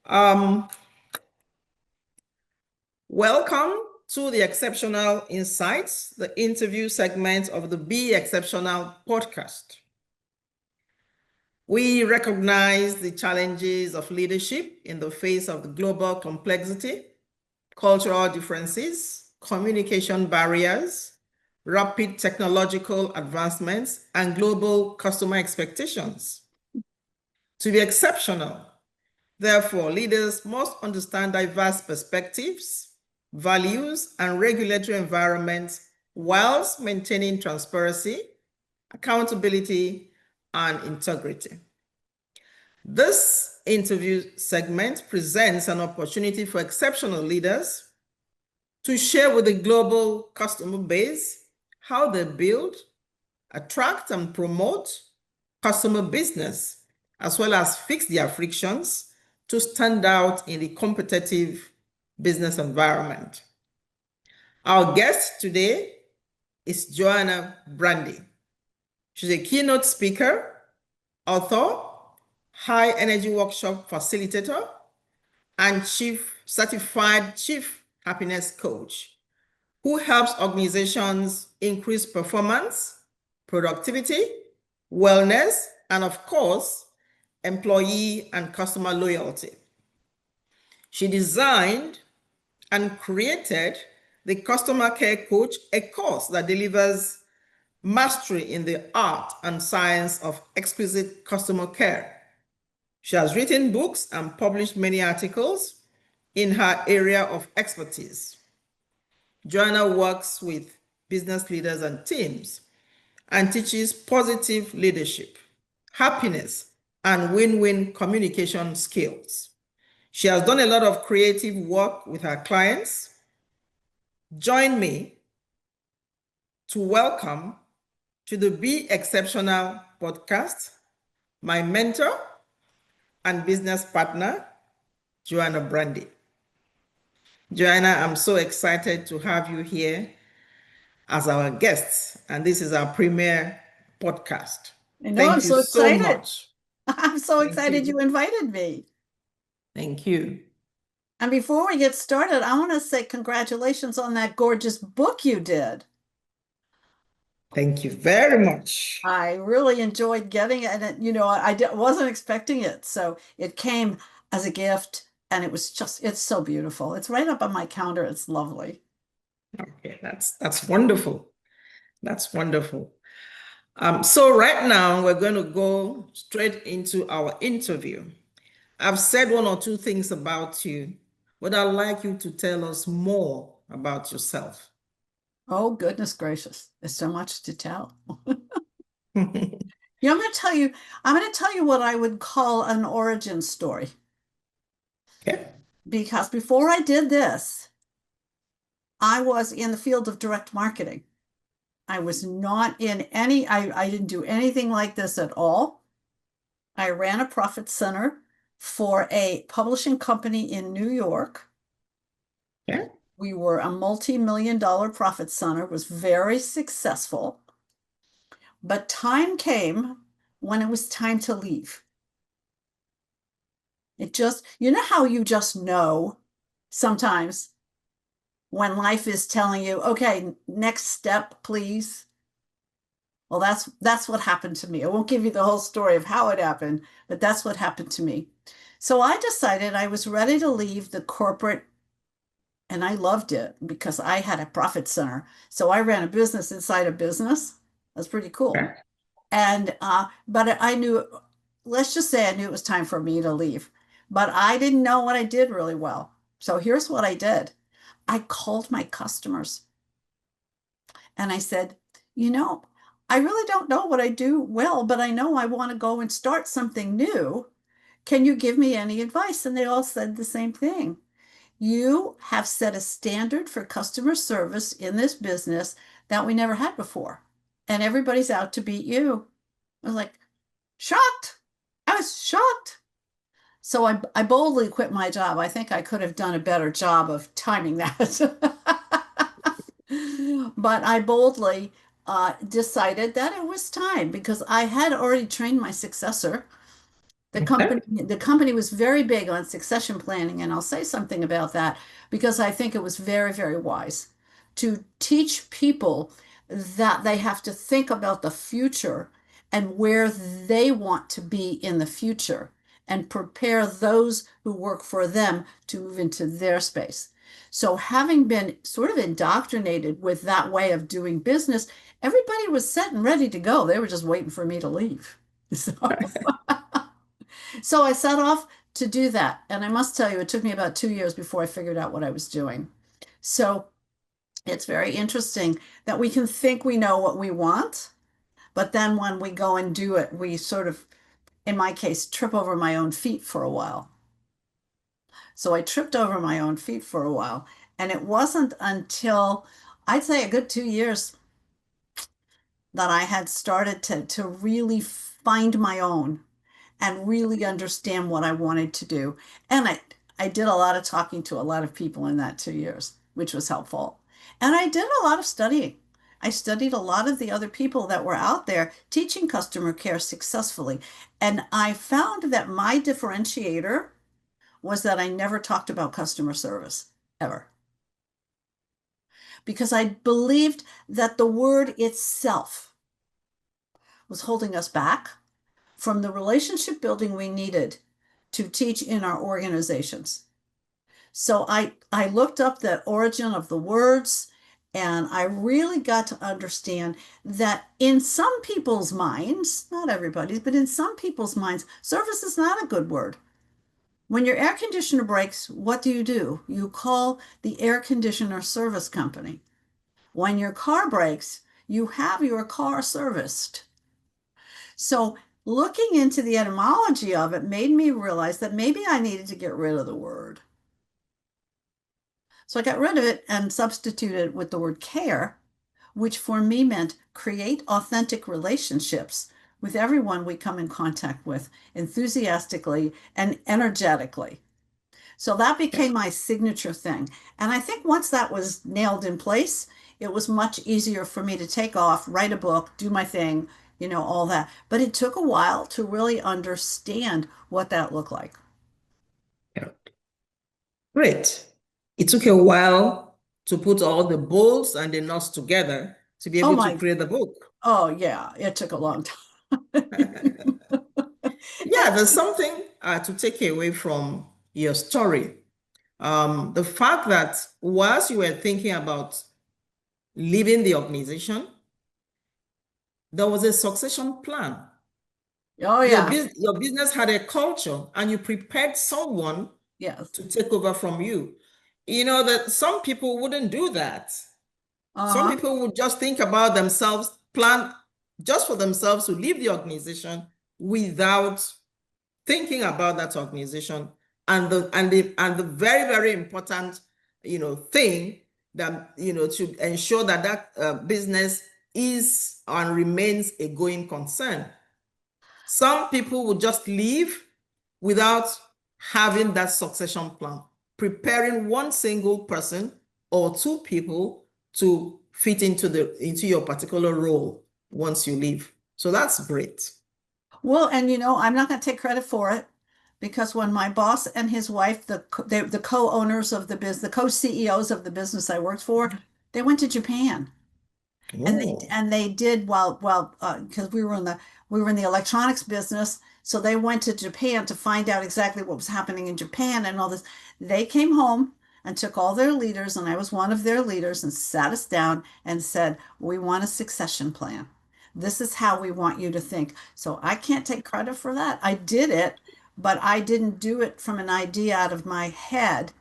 Um, Welcome to the Exceptional Insights, the interview segment of the Be Exceptional podcast. We recognize the challenges of leadership in the face of the global complexity, cultural differences, communication barriers, rapid technological advancements, and global customer expectations. To be exceptional, therefore, leaders must understand diverse perspectives, values, and regulatory environments whilst maintaining transparency, accountability, and integrity. This interview segment presents an opportunity for exceptional leaders to share with the global customer base how they build, attract, and promote customer business, as well as fix their frictions to stand out in the competitive business environment. Our guest today is Joanna Brandi. She's a keynote speaker, author, high energy workshop facilitator, and certified chief happiness coach who helps organizations increase performance, productivity, wellness, and of course, employee and customer loyalty. She designed and created the Customer Care Coach, a course that delivers mastery in the art and science of exquisite customer care. She has written books and published many articles in her area of expertise. Joanna works with business leaders and teams and teaches positive leadership, happiness, and win-win communication skills. She has done a lot of creative work with her clients. Join me to welcome to the Be Exceptional podcast my mentor and business partner, Joanna Brandi. Joanna, I'm so excited to have you here as our guest, and this is our premiere podcast. I know, I'm so excited. Much. I'm so excited you invited me. Thank you. And before we get started, I want to say congratulations on that gorgeous book you did. Thank you very much. I really enjoyed getting it. And, I wasn't expecting it. So it came as a gift and it was it's so beautiful. It's right up on my counter. It's lovely. Okay, that's wonderful. That's wonderful. So right now we're going to go straight into our interview. I've said one or two things about you, but I'd like you to tell us more about yourself. Oh, goodness gracious. There's so much to tell. I'm going to tell you what I would call an origin story. Okay. Because before I did this, I was in the field of direct marketing. I was not in any, I didn't do anything like this at all. I ran a profit center for a publishing company in New York. Okay. We were a multi-million-dollar profit center, was very successful. But time came when it was time to leave. It just, you know how you just know sometimes when life is telling you, okay, next step, please. Well, that's what happened to me. I won't give you the whole story of how it happened, but that's what happened to me. So I decided I was ready to leave the corporate, and I loved it because I had a profit center. So I ran a business inside a business. That's pretty cool. Okay. And but I knew, let's just say I knew it was time for me to leave, but I didn't know what I did really well. So here's what I did. I called my customers and I said, I really don't know what I do well, but I know I want to go and start something new. Can you give me any advice? And they all said the same thing. You have set a standard for customer service in this business that we never had before. And everybody's out to beat you. I was like, shocked. I was shocked. So I boldly quit my job. I think I could have done a better job of timing that. But I boldly decided that it was time because I had already trained my successor. Okay. The company was very big on succession planning, and I'll say something about that because I think it was very, very wise to teach people that they have to think about the future and where they want to be in the future and prepare those who work for them to move into their space. So, having been sort of indoctrinated with that way of doing business, everybody was set and ready to go. They were just waiting for me to leave. So, so I set off to do that. And I must tell you, it took me about 2 years before I figured out what I was doing. So it's very interesting that we can think we know what we want, but then when we go and do it, we sort of, in my case, trip over my own feet for a while. So I tripped over my own feet for a while. And it wasn't until I'd say a good 2 years that I had started to really find my own and really understand what I wanted to do. And I did a lot of talking to a lot of people in that 2 years, which was helpful. And I did a lot of studying. I studied a lot of the other people that were out there teaching customer care successfully. And I found that my differentiator was that I never talked about customer service ever because I believed that the word itself was holding us back from the relationship building we needed to teach in our organizations. So I looked up the origin of the words and I really got to understand that in some people's minds, not everybody's, but in some people's minds, service is not a good word. When your air conditioner breaks, what do? You call the air conditioner service company. When your car breaks, you have your car serviced. So looking into the etymology of it made me realize that maybe I needed to get rid of the word. So I got rid of it and substituted it with the word care, which for me meant create authentic relationships with everyone we come in contact with enthusiastically and energetically. So that became my signature thing. And I think once that was nailed in place, it was much easier for me to take off, write a book, do my thing, all that. But it took a while to really understand what that looked like. Yeah. Great. It took a while to put all the bolts and the nuts together to be Oh able to my, create the book. oh yeah, it took a long time. Yeah, there's something to take away from your story. The fact that whilst you were thinking about leaving the organization, there was a succession plan. Oh yeah, Your business had a culture and you prepared someone yes. to take over from you. You know that some people wouldn't do that. Some Uh-huh. people would just think about themselves, plan just for themselves to leave the organization without thinking about that organization and the very, very important, thing that, to ensure that business is and remains a going concern. Some people would just leave without having that succession plan, preparing one single person or two people to fit into your particular role once you leave. So that's great. Well, and I'm not going to take credit for it because when my boss and his wife, the co-owners of the business, the co-CEOs of the business I worked for, they went to Japan. And they Oh, and they did well because we were in the electronics business, so they went to Japan to find out exactly what was happening in Japan and all this. They came home and took all their leaders, and I was one of their leaders, and sat us down and said, "We want a succession plan. This is how we want you to think." So I can't take credit for that. I did it, but I didn't do it from an idea out of my head.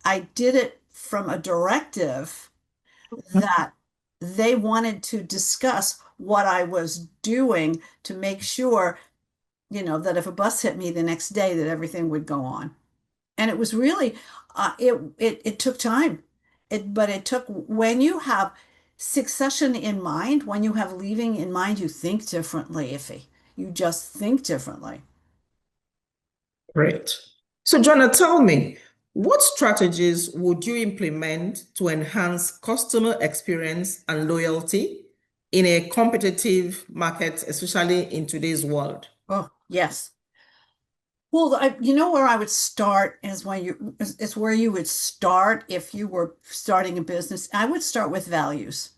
I did it from a directive that they wanted to discuss what I was doing to make sure, that if a bus hit me the next day, that everything would go on. And it was really, it took time. But it took, when you have succession in mind, when you have leaving in mind, you think differently, Iffy. You just think differently. great. So, Joanna, tell me, what strategies would you implement to enhance customer experience and loyalty in a competitive market, especially in today's world? Oh, yes. Well, you know where I would start is is where you would start if you were starting a business. I would start with values.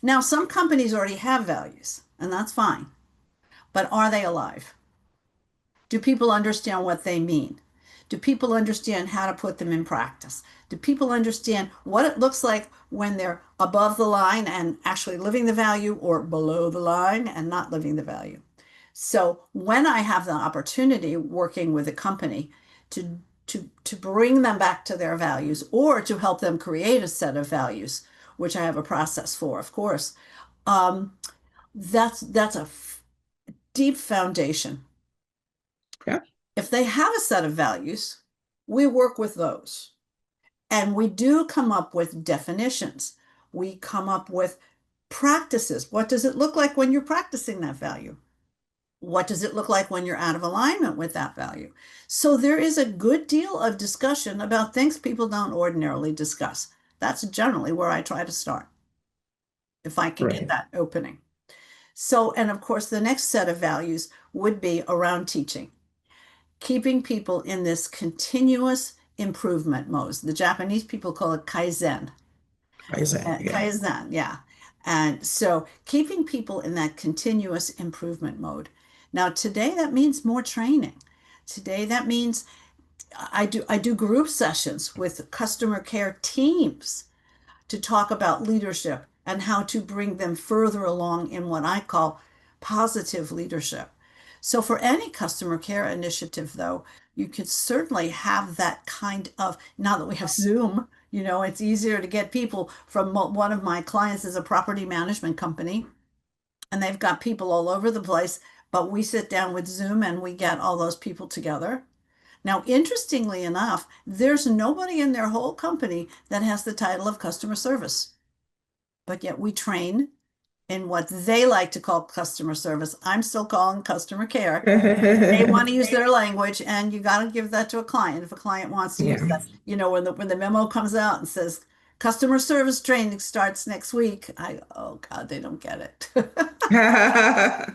Now, some companies already have values, and that's fine, but are they alive? Do people understand what they mean? Do people understand how to put them in practice? Do people understand what it looks like when they're above the line and actually living the value or below the line and not living the value? So when I have the opportunity working with a company to to bring them back to their values or to help them create a set of values, which I have a process for, of course, um, that's a deep foundation. Yeah. If they have a set of values, we work with those. And we do come up with definitions. We come up with practices. What does it look like when you're practicing that value? What does it look like when you're out of alignment with that value? So there is a good deal of discussion about things people don't ordinarily discuss. That's generally where I try to start, if I can get Right. that opening. So, and of course, the next set of values would be around teaching, keeping people in this continuous improvement mode. The Japanese people call it kaizen. Kaizen. Yeah. Kaizen, yeah. And so keeping people in that continuous improvement mode. Now, today that means more training. Today that means I do group sessions with customer care teams to talk about leadership and how to bring them further along in what I call positive leadership. So, for any customer care initiative, though, you could certainly have that kind of, now that we have Zoom, it's easier to get people from one of my clients is a property management company, and they've got people all over the place, but we sit down with Zoom and we get all those people together. Now, interestingly enough, there's nobody in their whole company that has the title of customer service, but yet we train in what they like to call customer service. I'm still calling customer care. They want to use their language, and you got to give that to a client. If a client wants to use Yeah. that, when the memo comes out and says customer service training starts next week, oh God, they don't get it.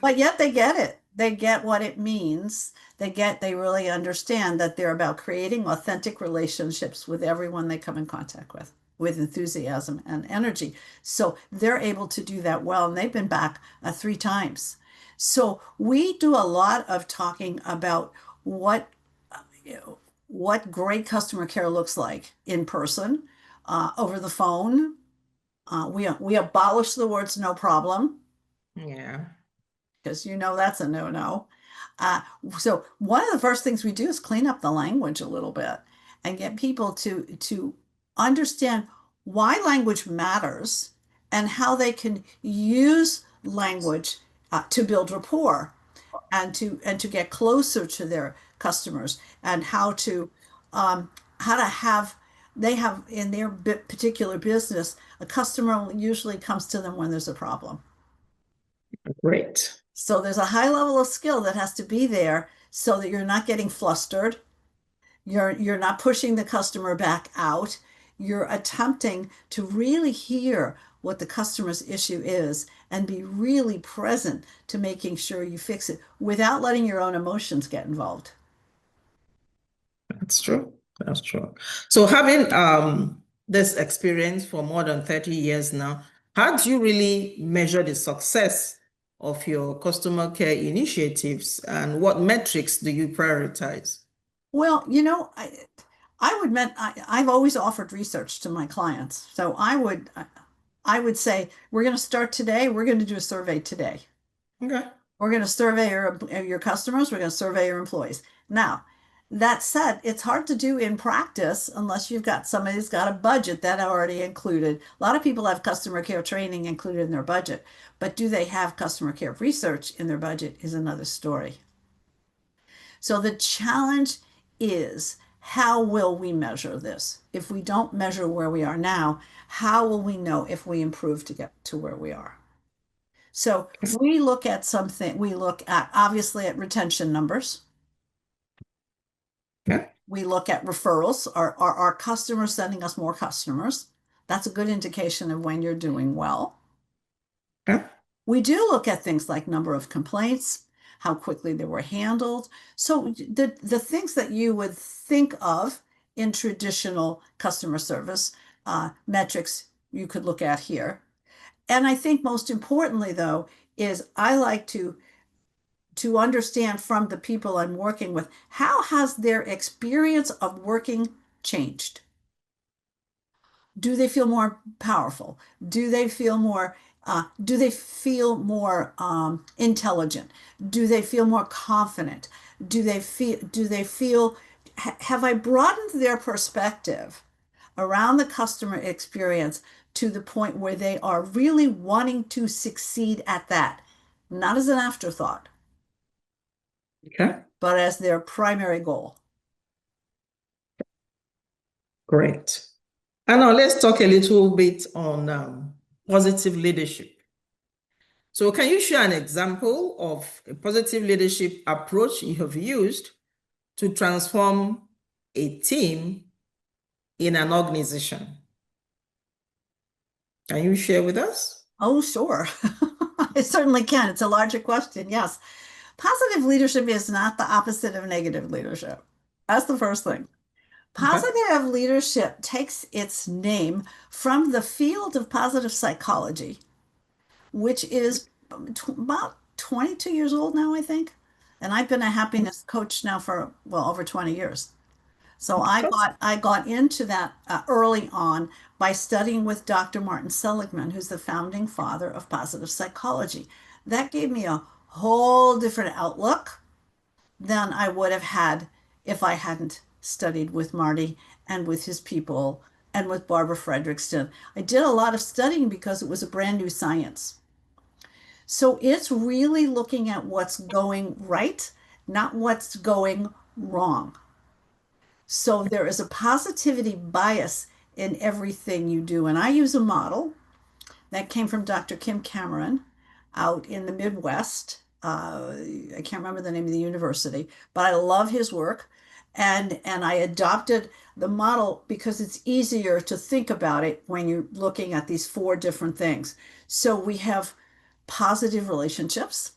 But yet they get it. They get what it means. They really understand that they're about creating authentic relationships with everyone they come in contact with enthusiasm and energy. So they're able to do that well, and they've been back 3 times. So we do a lot of talking about what you know, what great customer care looks like in person, over the phone. We abolish the words no problem Yeah. because that's a no-no. Uh, so one of the first things we do is clean up the language a little bit and get people to understand why language matters and how they can use language to build rapport and to get closer to their customers and how to have they have in their particular business a customer usually comes to them when there's a problem. Great. So there's a high level of skill that has to be there so that you're not getting flustered. You're not pushing the customer back out. You're attempting to really hear what the customer's issue is and be really present to making sure you fix it without letting your own emotions get involved. That's true. That's true. So having this experience for more than 30 years now, how do you really measure the success of your customer care initiatives and what metrics do you prioritize? Well, I've always offered research to my clients. So I would say we're going to start today. We're going to do a survey today. Okay. We're going to survey your customers. We're going to survey your employees. Now, that said, it's hard to do in practice unless you've got somebody who's got a budget that already included. A lot of people have customer care training included in their budget, but do they have customer care research in their budget is another story. So the challenge is how will we measure this? If we don't measure where we are now, how will we know if we improve to get to where we are? So we look at obviously at retention numbers. Yeah. We look at referrals. Are our customers sending us more customers? That's a good indication of when you're doing well. Yeah. We do look at things like number of complaints, how quickly they were handled. So the things that you would think of in traditional customer service metrics you could look at here. And I think most importantly, though, is I like to understand from the people I'm working with, how has their experience of working changed? Do they feel more powerful? Do they feel more intelligent? Do they feel more confident? Do they feel have I broadened their perspective around the customer experience to the point where they are really wanting to succeed at that, not as an afterthought, Okay, but as their primary goal? great. And now let's talk a little bit on positive leadership. So can you share an example of a positive leadership approach you have used to transform a team in an organization? Can you share with us? Oh, sure. I certainly can. It's a larger question. Yes. Positive leadership is not the opposite of negative leadership. That's the first thing. Okay. Positive leadership takes its name from the field of positive psychology, which is about 22 years old now, I think. And I've been a happiness coach now for, well, over 20 years. So I got into that early on by studying with Dr. Martin Seligman, who's the founding father of positive psychology. That gave me a whole different outlook than I would have had if I hadn't studied with Marty and with his people and with Barbara Fredrickson. I did a lot of studying because it was a brand new science. So it's really looking at what's going right, not what's going wrong. So there is a positivity bias in everything you do. And I use a model that came from Dr. Kim Cameron out in the Midwest. I can't remember the name of the university, but I love his work. And I adopted the model because it's easier to think about it when you're looking at these four different things. So we have positive relationships.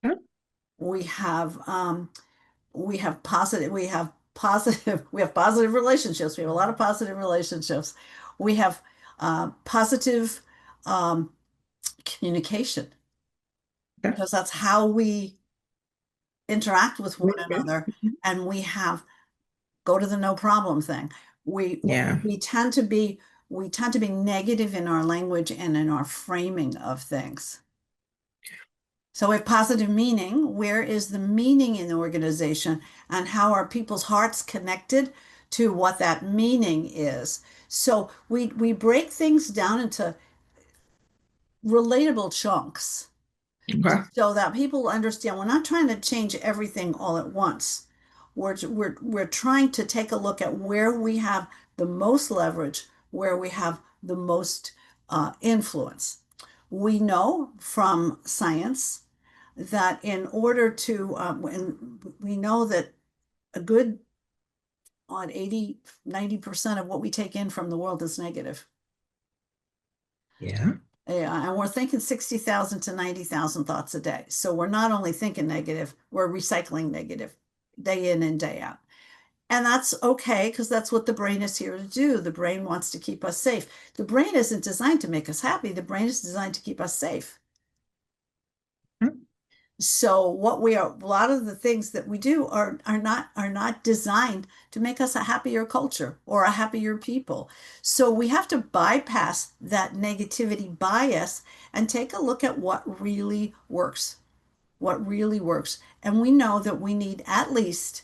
Okay. We have we have positive relationships. We have a lot of positive relationships. We have positive um, communication, Okay. because that's how we interact with one Okay. another. And we have go to the no problem thing. We Yeah. we tend to be negative in our language and in our framing of things. So we have positive meaning. Where is the meaning in the organization, and how are people's hearts connected to what that meaning is? So we break things down into relatable chunks Okay. so that people understand we're not trying to change everything all at once. We're trying to take a look at where we have the most leverage, where we have the most influence. We know from science that in order to, and we know that a good on 80, 90% of what we take in from the world is negative. Yeah. Yeah, and we're thinking 60,000 to 90,000 thoughts a day. So we're not only thinking negative, we're recycling negative day in and day out. And that's okay, because that's what the brain is here to do. The brain wants to keep us safe. The brain isn't designed to make us happy. The brain is designed to keep us safe. So a lot of the things that we do are not designed to make us a happier culture or a happier people. So we have to bypass that negativity bias and take a look at what really works. What really works. And we know that we need at least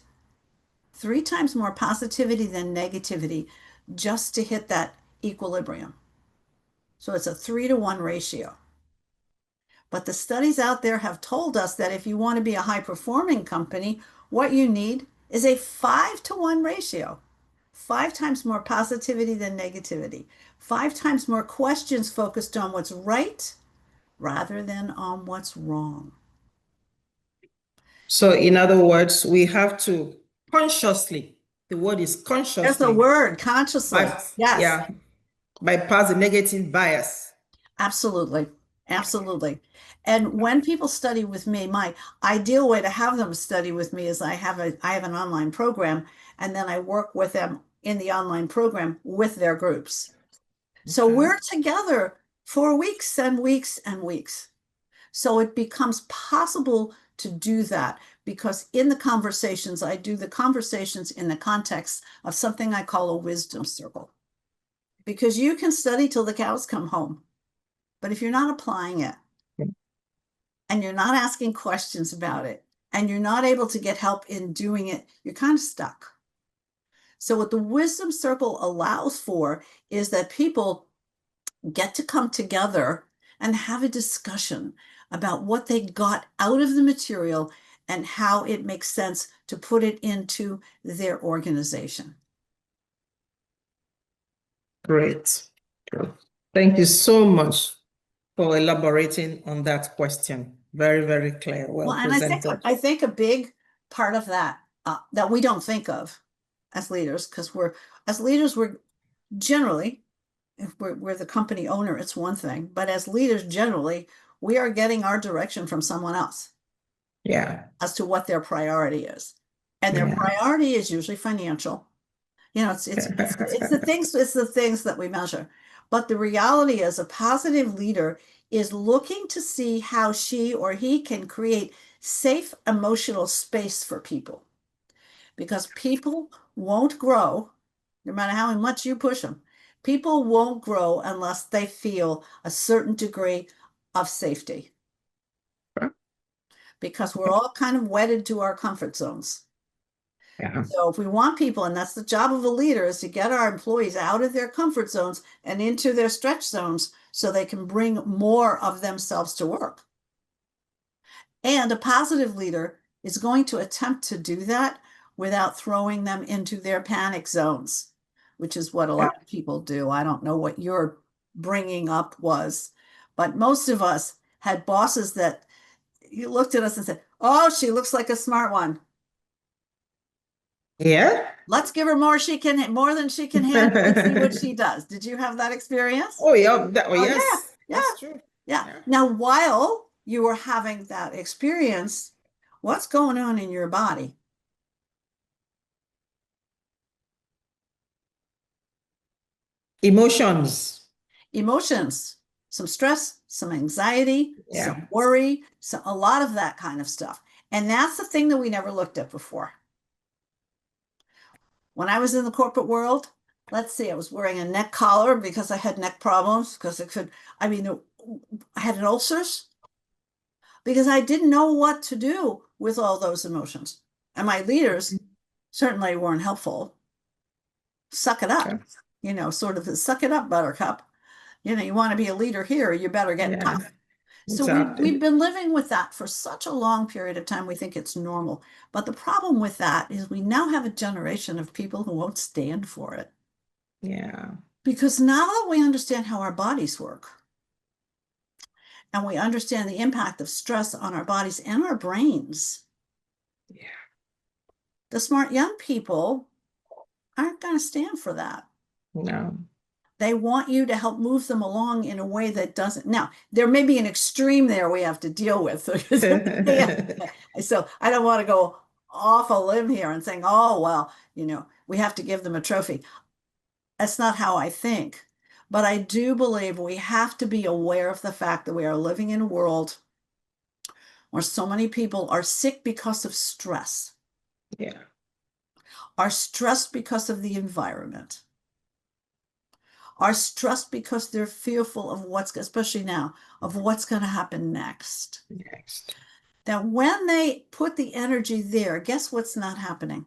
3 times more positivity than negativity just to hit that equilibrium. So it's a 3-to-1 ratio. But the studies out there have told us that if you want to be a high performing company, what you need is a 5-to-1 ratio. 5 times more positivity than negativity. 5 times more questions focused on what's right rather than on what's wrong. So in other words, we have to consciously, the word is There's the consciously, word, consciously. Yes, yeah, bypass the negative bias. absolutely. Absolutely. And when people study with me, my ideal way to have them study with me is I have an online program, and then I work with them in the online program with their groups. So Okay. we're together for weeks and weeks and weeks. So it becomes possible to do that because in the conversations, I do the conversations in the context of something I call a wisdom circle. Because you can study till the cows come home, but if you're not applying it and you're not asking questions about it and you're not able to get help in doing it, you're kind of stuck. So what the wisdom circle allows for is that people get to come together and have a discussion about what they got out of the material and how it makes sense to put it into their organization. Great. Good. Thank you so much for elaborating on that question. Very, very clear, well Well, and I presented. think a big part of that that we don't think of as leaders, because we're generally, if we're the company owner, it's one thing, but as leaders generally, we are getting our direction from someone else Yeah. as to what their priority is. And their Yeah. priority is usually financial. You know, it's the things that we measure. But the reality is a positive leader is looking to see how she or he can create safe emotional space for people. Because people won't grow, no matter how much you push them. People won't grow unless they feel a certain degree of safety. Because we're all kind of wedded to our comfort zones. Yeah. So if we want people, and that's the job of a leader, is to get our employees out of their comfort zones and into their stretch zones so they can bring more of themselves to work. And a positive leader is going to attempt to do that without throwing them into their panic zones, which is what a Yeah. lot of people do. I don't know what your bringing up was, but most of us had bosses that you looked at us and said, "Oh, she looks like a smart one. Yeah. Let's give her more than she can handle and see what she does." Did you have that experience? Oh, yeah. Oh, Oh yeah, yes. yeah, That's true. yeah. Yeah. Now, while you were having that experience, what's going on in your body? Emotions. Emotions, some stress, some anxiety, some Yeah. worry, a lot of that kind of stuff. And that's the thing that we never looked at before. When I was in the corporate world, let's see, I was wearing a neck collar because I had neck problems because I had an ulcers because I didn't know what to do with all those emotions. And my leaders certainly weren't helpful. Suck it up, Okay. sort of suck it up, buttercup. You want to be a leader here, you better get Yeah. tough. So we've Exactly. been living with that for such a long period of time, we think it's normal. But the problem with that is we now have a generation of people who won't stand for it. Yeah. Because now that we understand how our bodies work and we understand the impact of stress on our bodies and our brains, Yeah. the smart young people aren't going to stand for that. No. They want you to help move them along in a way that doesn't. Now, there may be an extreme there we have to deal with. So I don't want to go off a limb here and saying, oh, well, we have to give them a trophy. That's not how I think. But I do believe we have to be aware of the fact that we are living in a world where so many people are sick because of stress, Yeah. are stressed because of the environment, are stressed because they're fearful of especially now, of what's going to happen next. Next. That when they put the energy there, guess what's not happening?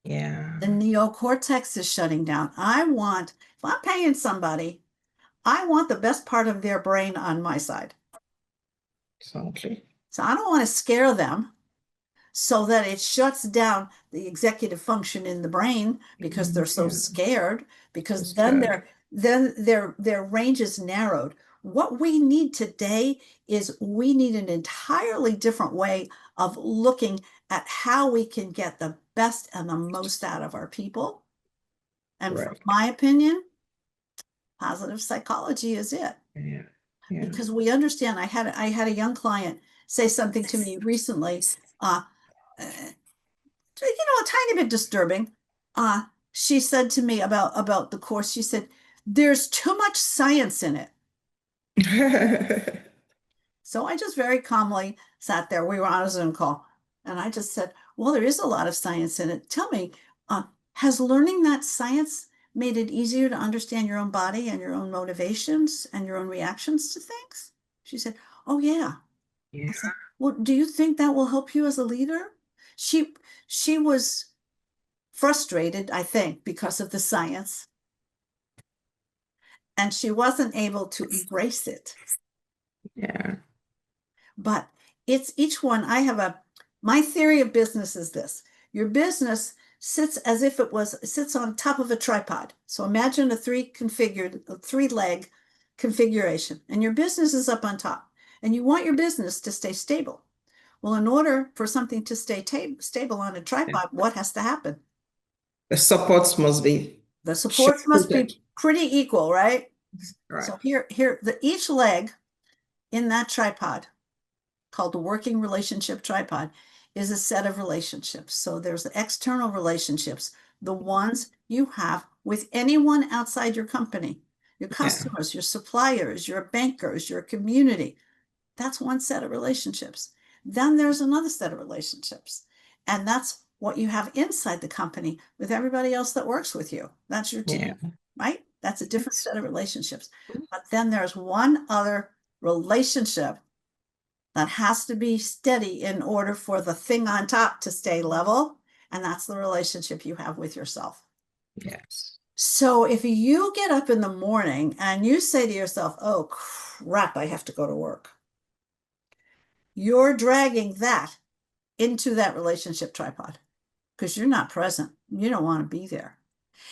Yeah. The neocortex is shutting down. If I'm paying somebody, I want the best part of their brain on my side. Exactly. So I don't want to scare them so that it shuts down the executive function in the brain because they're so Yeah. scared, So because scared. then their range is narrowed. What we need today is we need an entirely different way of looking at how we can get the best and the most out of our people. And from Right. my opinion, Positive psychology is it. Yeah. Yeah. Because we understand. I had a young client say something to me recently, uh, a tiny bit disturbing. She said to me about the course, she said, there's too much science in it. So I just very calmly sat there. We were on a Zoom call, and I just said, well, there is a lot of science in it. Tell me, has learning that science made it easier to understand your own body and your own motivations and your own reactions to things? She said, oh, yeah. I Yeah. said, well, do you think that will help you as a leader? She was frustrated, I think, because of the science, and she wasn't able to embrace it. Yeah. But it's each one. My theory of business is this: your business sits as if sits on top of a tripod. So imagine a three leg configuration, and your business is up on top, and you want your business to stay stable. Well, in order for something to stay stable on a tripod, what has to happen? The supports must be The supports must shifted. be pretty equal, right? Right. So each leg in that tripod, called the working relationship tripod, is a set of relationships. So there's the external relationships, the ones you have with anyone outside your company, your Yeah. customers, your suppliers, your bankers, your community. That's one set of relationships. Then there's another set of relationships. And that's what you have inside the company with everybody else that works with you. That's your Yeah. team, right? That's a different Yes. set of relationships. But then there's one other relationship that has to be steady in order for the thing on top to stay level. And that's the relationship you have with yourself. Yes. So if you get up in the morning and you say to yourself, oh crap, I have to go to work, you're dragging that into that relationship tripod because you're not present. You don't want to be there.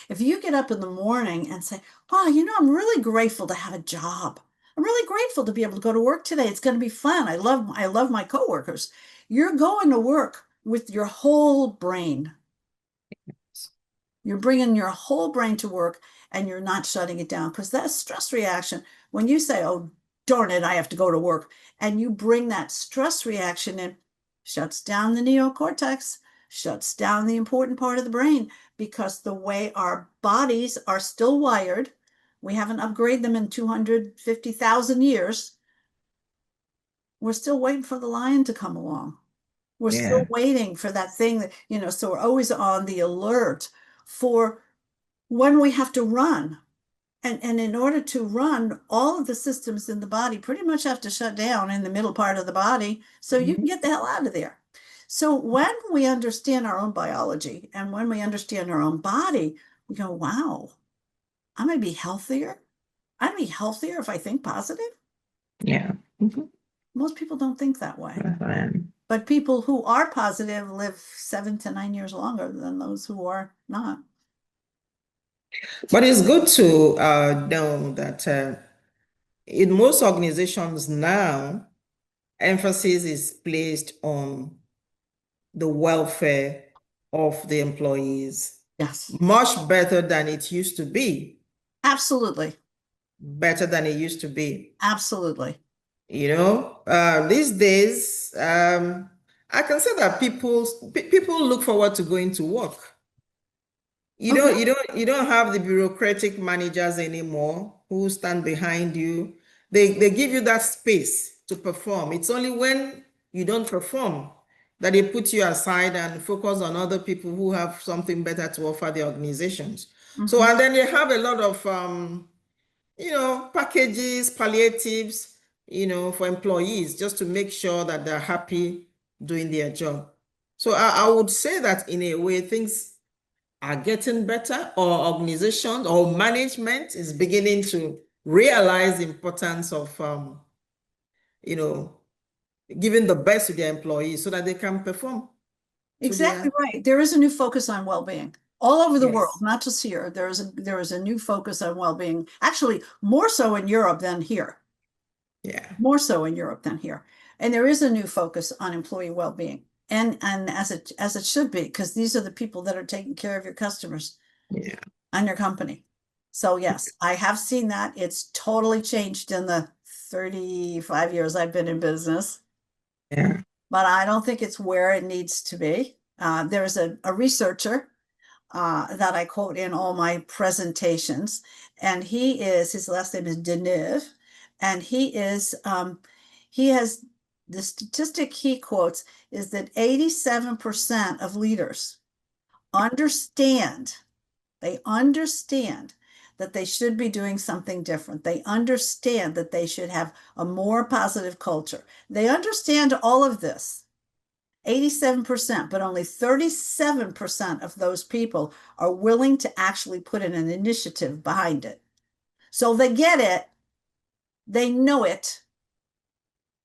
If you get up in the morning and say, wow, I'm really grateful to have a job. I'm really grateful to be able to go to work today. It's going to be fun. I love my coworkers. You're going to work with your whole brain. You're bringing your whole brain to work, and you're not shutting it down, because that stress reaction, when you say, oh, darn it, I have to go to work, and you bring that stress reaction in, shuts down the neocortex, shuts down the important part of the brain, because the way our bodies are still wired, we haven't upgraded them in 250,000 years. We're still waiting for the lion to come along. We're still Yeah. waiting for that thing that, so we're always on the alert for when we have to run. And in order to run, all of the systems in the body pretty much have to shut down in the middle part of the body so you can Mhm. get the hell out of there. So when we understand our own biology and when we understand our own body, we go, wow, I'm going to be healthier. I'm going to be healthier if I think positive. Yeah. Mhm. Most people don't think that way. Um, But people who are positive live 7 to 9 years longer than those who are not. But it's good to know that in most organizations now, emphasis is placed on the welfare of the employees, Yes, much better than it used to be, absolutely. better than it used to be. Absolutely. These days, I can say that people look forward to going to work. You Okay. don't you don't you don't have the bureaucratic managers anymore who stand behind you. They give you that space to perform. It's only when you don't perform that they put you aside and focus on other people who have something better to offer the organizations. So, Mhm. and then they have a lot of packages, palliatives, for employees just to make sure that they're happy doing their job. So I would say that in a way things are getting better, or organizations or management is beginning to realize the importance of you know giving the best to their employees so that they can perform to Exactly their right. There is a new focus on well-being all over the world, yes. not just here. There is a new focus on well-being, actually more so in Europe than here. Yeah. More so in Europe than here. And there is a new focus on employee well-being. And as it should be, because these are the people that are taking care of your customers Yeah. and your company. So yes, I have seen that. It's totally changed in the 35 years I've been in business, Yeah. but I don't think it's where it needs to be. There's a researcher that I quote in all my presentations, and his last name is Deneuve, and he has the statistic he quotes is that 87% of leaders understand they understand that they should be doing something different. They understand that they should have a more positive culture. They understand all of this, 87%, but only 37% of those people are willing to actually put in an initiative behind it. So they get it, they know it,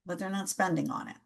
but they're not spending on it.